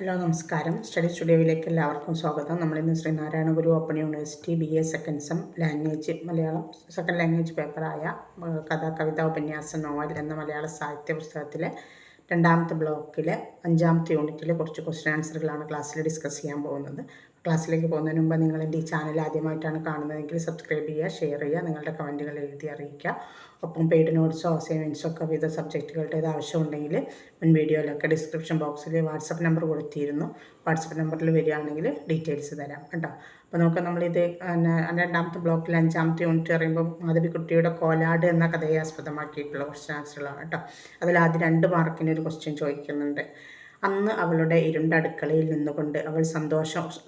Hello നമസ്കാരം. Study സ്റ്റുഡിയോയിലേക്ക് എല്ലാവർക്കും സ്വാഗതം. നമ്മളിന്ന് Sreenarayana Guru open university BA second sem language Malayalam second language പേപ്പറായ കഥ, കവിത, ഉപന്യാസം, നോവൽ എന്ന മലയാള സാഹിത്യ പുസ്തകത്തിലെ രണ്ടാമത്തെ ബ്ലോക്കിലെ 5ാമത്തെ യൂണിറ്റിലെ കുറച്ച് ക്വസ്റ്റ്യൻ ആൻസറുകളാണ് ക്ലാസ്സിൽ ഡിസ്കസ് ചെയ്യാൻ പോകുന്നത്. ക്ലാസ്സിലേക്ക് പോകുന്നതിന് മുമ്പ് നിങ്ങൾ എൻ്റെ ഈ ചാനൽ ആദ്യമായിട്ടാണ് കാണുന്നതെങ്കിൽ സബ്സ്ക്രൈബ് ചെയ്യുക, ഷെയർ ചെയ്യുക, നിങ്ങളുടെ കമൻറ്റുകൾ എഴുതി അറിയിക്കുക. ഒപ്പം പെയ്ഡ് നോട്ട്സോ അസൈൻമെൻറ്റ്സോ ഒക്കെ വിവിധ സബ്ജക്റ്റുകളുടേത് ആവശ്യമുണ്ടെങ്കിൽ മുൻ വീഡിയോയിലൊക്കെ ഡിസ്ക്രിപ്ഷൻ ബോക്സിൽ വാട്സപ്പ് നമ്പർ കൊടുത്തിരുന്നു. വാട്സപ്പ് നമ്പറിൽ വരികയാണെങ്കിൽ ഡീറ്റെയിൽസ് തരാം കേട്ടോ. അപ്പോൾ നമുക്ക് നമ്മളിത് രണ്ടാമത്തെ ബ്ലോക്കിൽ 5ാമത്തെ യൂണിറ്റ് പറയുമ്പോൾ മാധവിക്കുട്ടിയുടെ കോലാട് എന്ന കഥയെ ആസ്പദമാക്കിയിട്ടുള്ള ക്വസ്റ്റ്യൻ ആൻസറുകളാണ് കേട്ടോ. അതിൽ ആദ്യം 2 മാർക്കിനൊരു ക്വസ്റ്റ്യൻ ചോദിക്കുന്നുണ്ട്. അന്ന് അവളുടെ ഇരുണ്ട അടുക്കളയിൽ നിന്നുകൊണ്ട് അവൾ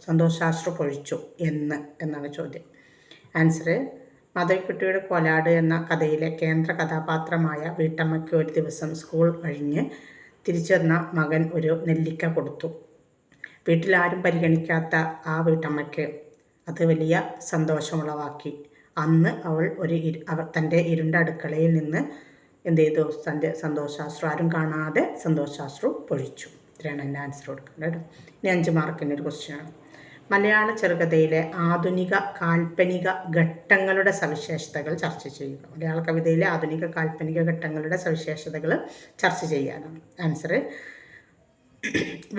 സന്തോഷാശ്രു പൊഴിച്ചു എന്നാണ് ചോദ്യം. ആൻസർ: മാധവിക്കുട്ടിയുടെ കോലാട് എന്ന കഥയിലെ കേന്ദ്ര കഥാപാത്രമായ വീട്ടമ്മയ്ക്ക് ഒരു ദിവസം സ്കൂൾ കഴിഞ്ഞ് തിരിച്ചു വന്ന മകൻ ഒരു നെല്ലിക്ക കൊടുത്തു. വീട്ടിലാരും പരിഗണിക്കാത്ത ആ വീട്ടമ്മയ്ക്ക് അത് വലിയ സന്തോഷമുളവാക്കി. അന്ന് അവൾ തൻ്റെ ഇരുണ്ട അടുക്കളയിൽ നിന്ന് എന്ത് ചെയ്തു? തൻ്റെ സന്തോഷാശ്രു, ആരും കാണാതെ സന്തോഷാശ്രു പൊഴിച്ചു. ഇത്രയാണ് എൻ്റെ ആൻസർ കൊടുക്കേണ്ടത് കേട്ടോ. ഇനി 5 മാർക്കിൻ്റെ ഒരു ക്വസ്റ്റ്യനാണ്. മലയാള ചെറുകഥയിലെ ആധുനിക കാൽപ്പനിക ഘട്ടങ്ങളുടെ സവിശേഷതകൾ ചർച്ച ചെയ്യുക. മലയാള കവിതയിലെ ആധുനിക കാൽപ്പനിക ഘട്ടങ്ങളുടെ സവിശേഷതകൾ ചർച്ച ചെയ്യാനാണ്. ആൻസർ: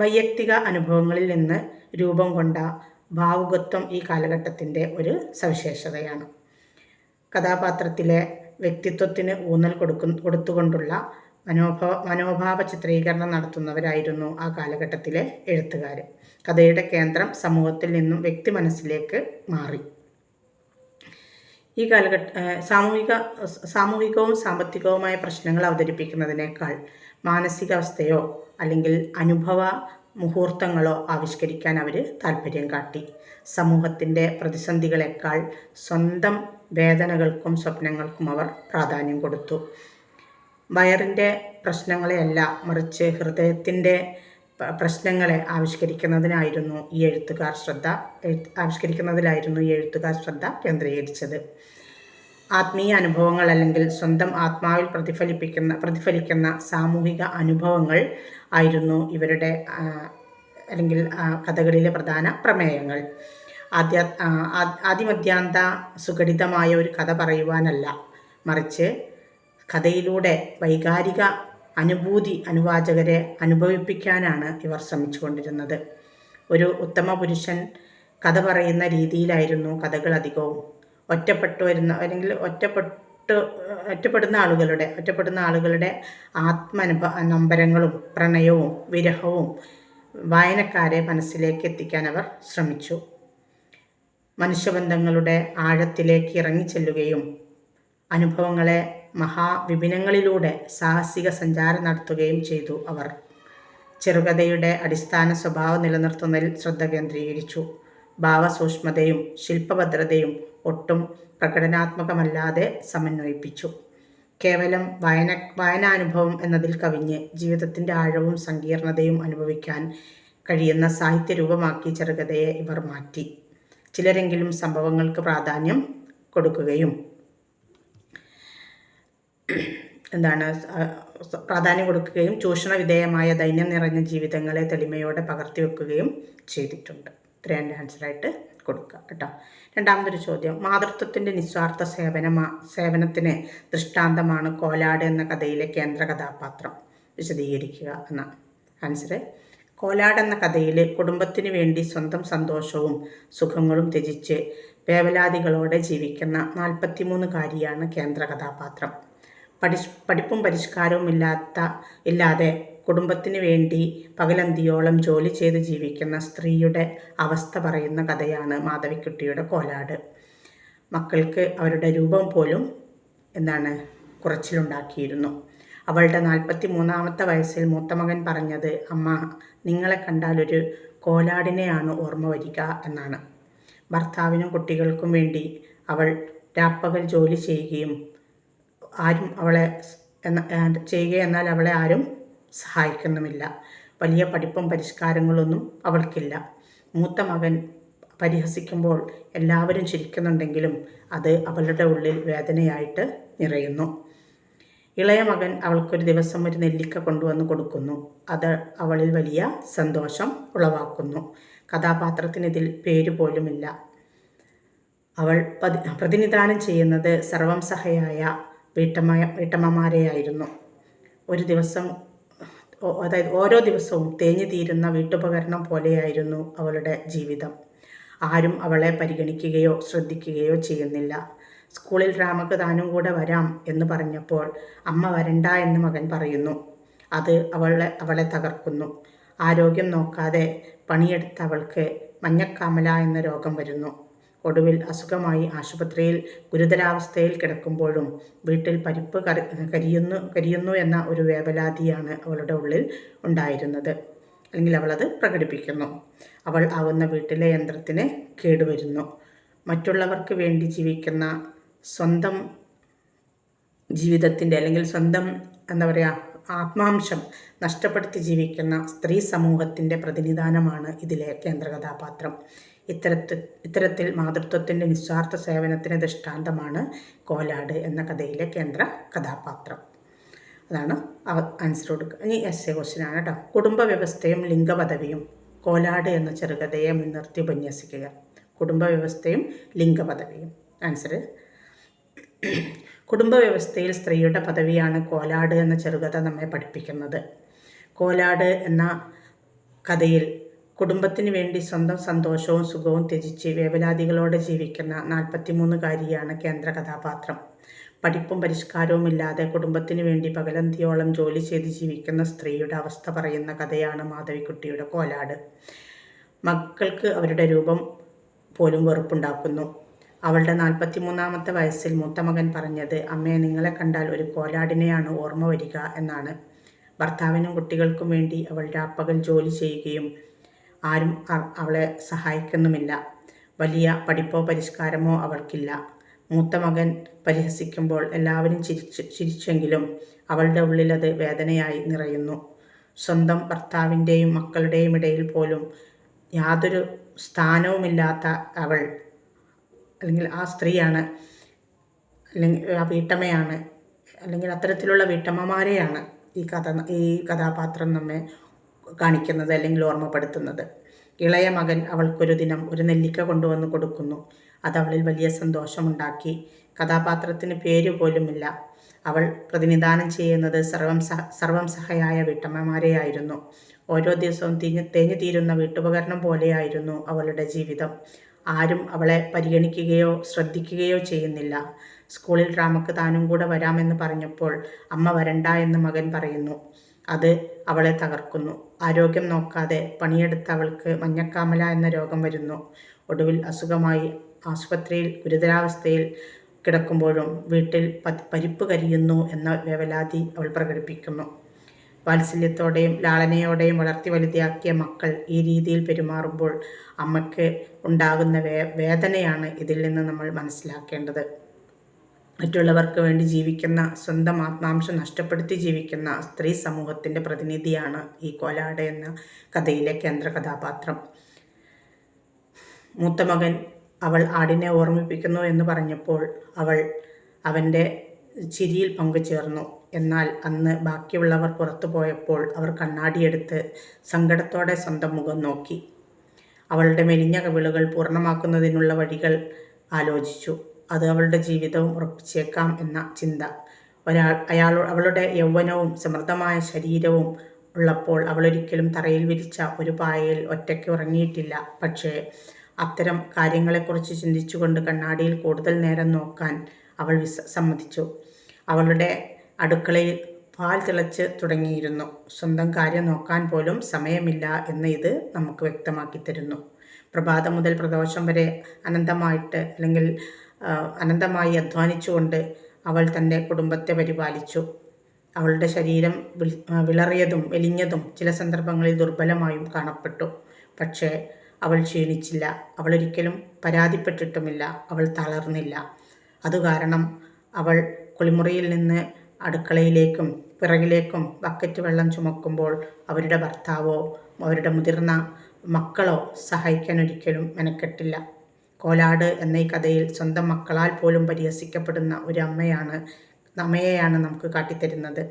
വൈയക്തിക അനുഭവങ്ങളിൽ നിന്ന് രൂപം കൊണ്ട ഭാവുകത്വം ഈ കാലഘട്ടത്തിൻ്റെ ഒരു സവിശേഷതയാണ്. കഥാപാത്രത്തിലെ വ്യക്തിത്വത്തിന് ഊന്നൽ കൊടുത്തുകൊണ്ടുള്ള മനോഭാവ ചിത്രീകരണം നടത്തുന്നവരായിരുന്നു ആ കാലഘട്ടത്തിലെ എഴുത്തുകാർ. കഥയുടെ കേന്ദ്രം സമൂഹത്തിൽ നിന്നും വ്യക്തി മനസ്സിലേക്ക് മാറി. ഈ സാമൂഹികവും സാമ്പത്തികവുമായ പ്രശ്നങ്ങൾ അവതരിപ്പിക്കുന്നതിനേക്കാൾ മാനസികാവസ്ഥയോ അല്ലെങ്കിൽ അനുഭവ മുഹൂർത്തങ്ങളോ ആവിഷ്കരിക്കാൻ അവർ താല്പര്യം കാട്ടി. സമൂഹത്തിൻ്റെ പ്രതിസന്ധികളെക്കാൾ സ്വന്തം വേദനകൾക്കും സ്വപ്നങ്ങൾക്കും അവർ പ്രാധാന്യം കൊടുത്തു. വയറിൻ്റെ പ്രശ്നങ്ങളെയല്ല, മറിച്ച് ഹൃദയത്തിൻ്റെ പ്രശ്നങ്ങളെ ആവിഷ്കരിക്കുന്നതിലായിരുന്നു ഈ എഴുത്തുകാർ ശ്രദ്ധ കേന്ദ്രീകരിച്ചത്. ആത്മീയ അനുഭവങ്ങൾ അല്ലെങ്കിൽ സ്വന്തം ആത്മാവിൽ പ്രതിഫലിക്കുന്ന സാമൂഹിക അനുഭവങ്ങൾ ആയിരുന്നു ഇവരുടെ അല്ലെങ്കിൽ കഥകളിലെ പ്രധാന പ്രമേയങ്ങൾ. ആദിമധ്യാന്ത സുഘടിതമായ ഒരു കഥ പറയുവാനല്ല, മറിച്ച് കഥയിലൂടെ വൈകാരിക അനുഭൂതി അനുവാചകരെ അനുഭവിപ്പിക്കാനാണ് ഇവർ ശ്രമിച്ചുകൊണ്ടിരുന്നത്. ഒരു പുരുഷൻ കഥ പറയുന്ന രീതിയിലായിരുന്നു കഥകൾ അധികവും. ഒറ്റപ്പെടുന്ന ആളുകളുടെ നൊമ്പരങ്ങളും പ്രണയവും വിരഹവും വായനക്കാരെ മനസ്സിലേക്ക് എത്തിക്കാൻ അവർ ശ്രമിച്ചു. മനുഷ്യബന്ധങ്ങളുടെ ആഴത്തിലേക്ക് ഇറങ്ങിച്ചെല്ലുകയും അനുഭവങ്ങളെ മഹാവിപിനങ്ങളിലൂടെ സാഹസിക സഞ്ചാരം നടത്തുകയും ചെയ്തു അവർ. ചെറുകഥയുടെ അടിസ്ഥാന സ്വഭാവം നിലനിർത്തുന്നതിൽ ശ്രദ്ധ കേന്ദ്രീകരിച്ചു. ഭാവസൂക്ഷ്മതയും ശില്പഭദ്രതയും ഒട്ടും പ്രകടനാത്മകമല്ലാതെ സമന്വയിപ്പിച്ചു. കേവലം വായനാനുഭവം എന്നതിൽ കവിഞ്ഞ് ജീവിതത്തിൻ്റെ ആഴവും സങ്കീർണതയും അനുഭവിക്കാൻ കഴിയുന്ന സാഹിത്യരൂപമാക്കി ചെറുകഥയെ ഇവർ മാറ്റി. ചിലരെങ്കിലും സംഭവങ്ങൾക്ക് പ്രാധാന്യം കൊടുക്കുകയും ചൂഷണ വിധേയമായ ദൈന്യം നിറഞ്ഞ ജീവിതങ്ങളെ തെളിമയോടെ പകർത്തിവെക്കുകയും ചെയ്തിട്ടുണ്ട്. ഇത്രയും ആൻസറായിട്ട് കൊടുക്കുക കേട്ടോ. രണ്ടാമതൊരു ചോദ്യം. മാതൃത്വത്തിൻ്റെ നിസ്വാർത്ഥ സേവനത്തിന് ദൃഷ്ടാന്തമാണ് കോലാട് എന്ന കഥയിലെ കേന്ദ്ര കഥാപാത്രം. വിശദീകരിക്കുക എന്നാണ് ആൻസർ. കോലാട് എന്ന കഥയിൽ കുടുംബത്തിന് വേണ്ടി സ്വന്തം സന്തോഷവും സുഖങ്ങളും ത്യജിച്ച് വേവലാതികളോടെ ജീവിക്കുന്ന 43-കാരിയാണ് കേന്ദ്ര കഥാപാത്രം. പഠിപ്പും പരിഷ്കാരവും ഇല്ലാതെ കുടുംബത്തിന് വേണ്ടി പകലന്തിയോളം ജോലി ചെയ്ത് ജീവിക്കുന്ന സ്ത്രീയുടെ അവസ്ഥ പറയുന്ന കഥയാണ് മാധവിക്കുട്ടിയുടെ കോലാട്. മക്കൾക്ക് അവരുടെ രൂപം പോലും കുറച്ചിലുണ്ടാക്കിയിരുന്നു. അവളുടെ 43-ാമത്തെ വയസ്സിൽ മൂത്തമകൻ പറഞ്ഞത്, "അമ്മ, നിങ്ങളെ കണ്ടാൽ ഒരു കോലാടിനെയാണ് ഓർമ്മ വരിക" എന്നാണ്. ഭർത്താവിനും കുട്ടികൾക്കും വേണ്ടി അവൾ രാപ്പകൽ ജോലി ചെയ്യുകയും എന്നാൽ അവളെ ആരും സഹായിക്കുന്നുമില്ല. വലിയ പഠിപ്പും പരിഷ്കാരങ്ങളൊന്നും അവൾക്കില്ല. മൂത്ത മകൻ പരിഹസിക്കുമ്പോൾ എല്ലാവരും ചിരിക്കുന്നുണ്ടെങ്കിലും അത് അവളുടെ ഉള്ളിൽ വേദനയായിട്ട് നിറയുന്നു. ഇളയ മകൻ അവൾക്കൊരു ദിവസം ഒരു നെല്ലിക്ക കൊണ്ടുവന്ന് കൊടുക്കുന്നു. അത് അവളിൽ വലിയ സന്തോഷം ഉളവാക്കുന്നു. കഥാപാത്രത്തിന് ഇതിൽ പേരുപോലുമില്ല. അവൾ പ്രതിനിധാനം ചെയ്യുന്നത് സർവം സഹയായ വീട്ടമ്മമാരെയായിരുന്നു. ഒരു ദിവസം, അതായത് ഓരോ ദിവസവും തേഞ്ഞു തീരുന്ന വീട്ടുപകരണം പോലെയായിരുന്നു അവളുടെ ജീവിതം. ആരും അവളെ പരിഗണിക്കുകയോ ശ്രദ്ധിക്കുകയോ ചെയ്യുന്നില്ല. സ്കൂളിൽ രാമക്ക് താനും കൂടെ വരാം എന്ന് പറഞ്ഞപ്പോൾ അമ്മ വരണ്ട എന്ന് മകൻ പറയുന്നു. അത് അവളെ തകർക്കുന്നു. ആരോഗ്യം നോക്കാതെ പണിയെടുത്ത അവൾക്ക് മഞ്ഞക്കാമല എന്ന രോഗം വരുന്നു. ഒടുവിൽ അസുഖമായി ആശുപത്രിയിൽ ഗുരുതരാവസ്ഥയിൽ കിടക്കുമ്പോഴും വീട്ടിൽ പരിപ്പ് കരിയുന്നു എന്ന ഒരു വേവലാതിയാണ് അവളുടെ ഉള്ളിൽ ഉണ്ടായിരുന്നത്. അല്ലെങ്കിൽ അവളത് പ്രകടിപ്പിക്കുന്നു. അവൾ ആവുന്ന വീട്ടിലെ യന്ത്രത്തിന് കേടുവരുന്നു. മറ്റുള്ളവർക്ക് വേണ്ടി ജീവിക്കുന്ന സ്വന്തം ജീവിതത്തിൻ്റെ അല്ലെങ്കിൽ സ്വന്തം ആത്മാംശം നഷ്ടപ്പെടുത്തി ജീവിക്കുന്ന സ്ത്രീ സമൂഹത്തിൻ്റെ പ്രതിനിധാനമാണ് ഇതിലെ കേന്ദ്ര കഥാപാത്രം. ഇത്തരത്തിൽ മാതൃത്വത്തിൻ്റെ നിസ്വാർത്ഥ സേവനത്തിന് ദൃഷ്ടാന്തമാണ് കോലാട് എന്ന കഥയിലെ കേന്ദ്ര കഥാപാത്രം. അതാണ് ആൻസർ കൊടുക്കുക. ഇനി എസ്സേ ക്വസ്റ്റ്യനാണ് കേട്ടോ. കുടുംബ വ്യവസ്ഥയും ലിംഗപദവിയും കോലാട് എന്ന ചെറുകഥയെ മുൻനിർത്തി ഉപന്യസിക്കുക. കുടുംബ വ്യവസ്ഥയും ലിംഗപദവിയും. ആൻസർ, കുടുംബ വ്യവസ്ഥയിൽ സ്ത്രീയുടെ പദവിയാണ് കോലാട് എന്ന ചെറുകഥ നമ്മെ പഠിപ്പിക്കുന്നത്. കോലാട് എന്ന കഥയിൽ കുടുംബത്തിന് വേണ്ടി സ്വന്തം സന്തോഷവും സുഖവും ത്യജിച്ച് വേവലാതികളോടെ ജീവിക്കുന്ന 43-കാരിയാണ് കേന്ദ്ര കഥാപാത്രം. പഠിപ്പും പരിഷ്കാരവും ഇല്ലാതെ കുടുംബത്തിന് വേണ്ടി പകലന്തിയോളം ജോലി ചെയ്ത് ജീവിക്കുന്ന സ്ത്രീയുടെ അവസ്ഥ പറയുന്ന കഥയാണ് മാധവിക്കുട്ടിയുടെ കോലാട്. മക്കൾക്ക് അവരുടെ രൂപം പോലും വെറുപ്പുണ്ടാക്കുന്നു. അവളുടെ 43-ാമത്തെ വയസ്സിൽ മൂത്ത മകൻ പറഞ്ഞത്, അമ്മയെ നിങ്ങളെ കണ്ടാൽ ഒരു കോലാടിനെയാണ് ഓർമ്മ വരിക എന്നാണ്. ഭർത്താവിനും കുട്ടികൾക്കും വേണ്ടി അവൾ രാപ്പകൽ ജോലി ചെയ്യുകയും ആരും അവളെ സഹായിക്കുന്നുമില്ല. വലിയ പഠിപ്പോ പരിഷ്കാരമോ അവൾക്കില്ല. മൂത്ത മകൻ പരിഹസിക്കുമ്പോൾ എല്ലാവരും ചിരിച്ചെങ്കിലും അവളുടെ ഉള്ളിലത് വേദനയായി നിറയുന്നു. സ്വന്തം ഭർത്താവിൻ്റെയും മക്കളുടെയും ഇടയിൽ പോലും യാതൊരു സ്ഥാനവുമില്ലാത്ത അവൾ, അല്ലെങ്കിൽ ആ സ്ത്രീയാണ്, അല്ലെങ്കിൽ ആ വീട്ടമ്മയാണ്, അല്ലെങ്കിൽ അത്തരത്തിലുള്ള വീട്ടമ്മമാരെയാണ് ഈ കഥാപാത്രം നമ്മെ കാണിക്കുന്നത് അല്ലെങ്കിൽ ഓർമ്മപ്പെടുത്തുന്നത്. ഇളയ മകൻ അവൾക്കൊരു ദിനം ഒരു നെല്ലിക്ക കൊണ്ടുവന്ന് കൊടുക്കുന്നു. അത് അവളിൽ വലിയ സന്തോഷമുണ്ടാക്കി. കഥാപാത്രത്തിന് പേര് പോലുമില്ല. അവൾ പ്രതിനിധാനം ചെയ്യുന്നത് സർവം സഹയായ വീട്ടമ്മമാരെയായിരുന്നു. ഓരോ ദിവസവും തേഞ്ഞു തീരുന്ന വീട്ടുപകരണം പോലെയായിരുന്നു അവളുടെ ജീവിതം. ആരും അവളെ പരിഗണിക്കുകയോ ശ്രദ്ധിക്കുകയോ ചെയ്യുന്നില്ല. സ്കൂളിൽ രാമക്ക് താനും കൂടെ വരാമെന്ന് പറഞ്ഞപ്പോൾ അമ്മ വരണ്ട എന്ന് മകൻ പറയുന്നു. അത് അവളെ തകർക്കുന്നു. ആരോഗ്യം നോക്കാതെ പണിയെടുത്ത അവൾക്ക് മഞ്ഞക്കാമല എന്ന രോഗം വരുന്നു. ഒടുവിൽ അസുഖമായി ആശുപത്രിയിൽ ഗുരുതരാവസ്ഥയിൽ കിടക്കുമ്പോഴും വീട്ടിൽ പരിപ്പ് കരിയുന്നു എന്ന വേവലാതി അവൾ പ്രകടിപ്പിക്കുന്നു. വാത്സല്യത്തോടെയും ലാളനയോടെയും വളർത്തി വലുതാക്കിയ മക്കൾ ഈ രീതിയിൽ പെരുമാറുമ്പോൾ അമ്മയ്ക്ക് ഉണ്ടാകുന്ന വേദനയാണ് ഇതിൽ നിന്ന് നമ്മൾ മനസ്സിലാക്കേണ്ടത്. മറ്റുള്ളവർക്ക് വേണ്ടി ജീവിക്കുന്ന, സ്വന്തം ആത്മാംശം നഷ്ടപ്പെടുത്തി ജീവിക്കുന്ന സ്ത്രീ സമൂഹത്തിൻ്റെ പ്രതിനിധിയാണ് ഈ കോലാട് എന്ന കഥയിലെ കേന്ദ്ര കഥാപാത്രം. മൂത്ത മകൻ അവൾ ആടിനെ ഓർമ്മിപ്പിക്കുന്നു എന്ന് പറഞ്ഞപ്പോൾ അവൾ അവൻ്റെ ചിരിയിൽ പങ്കുചേർന്നു. എന്നാൽ അന്ന് ബാക്കിയുള്ളവർ പുറത്തു പോയപ്പോൾ അവർ കണ്ണാടിയെടുത്ത് സങ്കടത്തോടെ സ്വന്തം മുഖം നോക്കി. അവളുടെ മെലിഞ്ഞ കവിളുകൾ പൂർണ്ണമാക്കുന്നതിനുള്ള വഴികൾ ആലോചിച്ചു. അത് അവളുടെ ജീവിതവും ഉറപ്പിച്ചേക്കാം എന്ന ചിന്ത. അവളുടെ യൗവനവും സമൃദ്ധമായ ശരീരവും ഉള്ളപ്പോൾ അവളൊരിക്കലും തറയിൽ വിരിച്ച ഒരു പായയിൽ ഒറ്റയ്ക്ക് ഉറങ്ങിയിട്ടില്ല. പക്ഷേ അത്തരം കാര്യങ്ങളെക്കുറിച്ച് ചിന്തിച്ചുകൊണ്ട് കണ്ണാടിയിൽ കൂടുതൽ നേരം നോക്കാൻ അവൾ സമ്മതിച്ചു. അവളുടെ അടുക്കളയിൽ പാൽ തിളച്ച് തുടങ്ങിയിരുന്നു. സ്വന്തം കാര്യം നോക്കാൻ പോലും സമയമില്ല എന്ന് ഇത് നമുക്ക് വ്യക്തമാക്കി തരുന്നു. പ്രഭാതം മുതൽ പ്രദോഷം വരെ അനന്തമായി അധ്വാനിച്ചുകൊണ്ട് അവൾ തൻ്റെ കുടുംബത്തെ പരിപാലിച്ചു. അവളുടെ ശരീരം വിളറിയതും മെലിഞ്ഞതും ചില സന്ദർഭങ്ങളിൽ ദുർബലമായും കാണപ്പെട്ടു. പക്ഷേ അവൾ ക്ഷീണിച്ചില്ല. അവളൊരിക്കലും പരാതിപ്പെട്ടിട്ടുമില്ല. അവൾ തളർന്നില്ല. അതുകാരണം അവൾ കുളിമുറിയിൽ നിന്ന് അടുക്കളയിലേക്കും പിറകിലേക്കും ബക്കറ്റ് വെള്ളം ചുമക്കുമ്പോൾ അവരുടെ ഭർത്താവോ അവരുടെ മുതിർന്ന മക്കളോ സഹായിക്കാൻ ഒരിക്കലും മെനക്കെട്ടില്ല. കോലാട് എന്ന ഈ കഥയിൽ സ്വന്തം മക്കളാൽ പോലും പരിഹസിക്കപ്പെടുന്ന ഒരു അമ്മയാണ് അമ്മയെയാണ് നമുക്ക് കാട്ടിത്തരുന്നത്.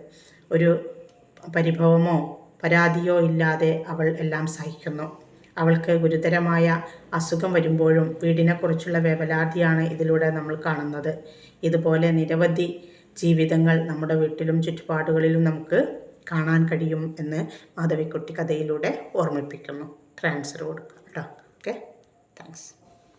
ഒരു പരിഭവമോ പരാതിയോ ഇല്ലാതെ അവൾ എല്ലാം സഹിക്കുന്നു. അവൾക്ക് ഗുരുതരമായ അസുഖം വരുമ്പോഴും വീടിനെക്കുറിച്ചുള്ള വേവലാതിയാണ് ഇതിലൂടെ നമ്മൾ കാണുന്നത്. ഇതുപോലെ നിരവധി ജീവിതങ്ങൾ നമ്മുടെ വീട്ടിലും ചുറ്റുപാടുകളിലും നമുക്ക് കാണാൻ കഴിയും എന്ന് മാധവിക്കുട്ടി കഥയിലൂടെ ഓർമ്മിപ്പിക്കുന്നു. ട്രാൻസ്ഫർ കൊടുക്കുക കേട്ടോ. Okay, thanks.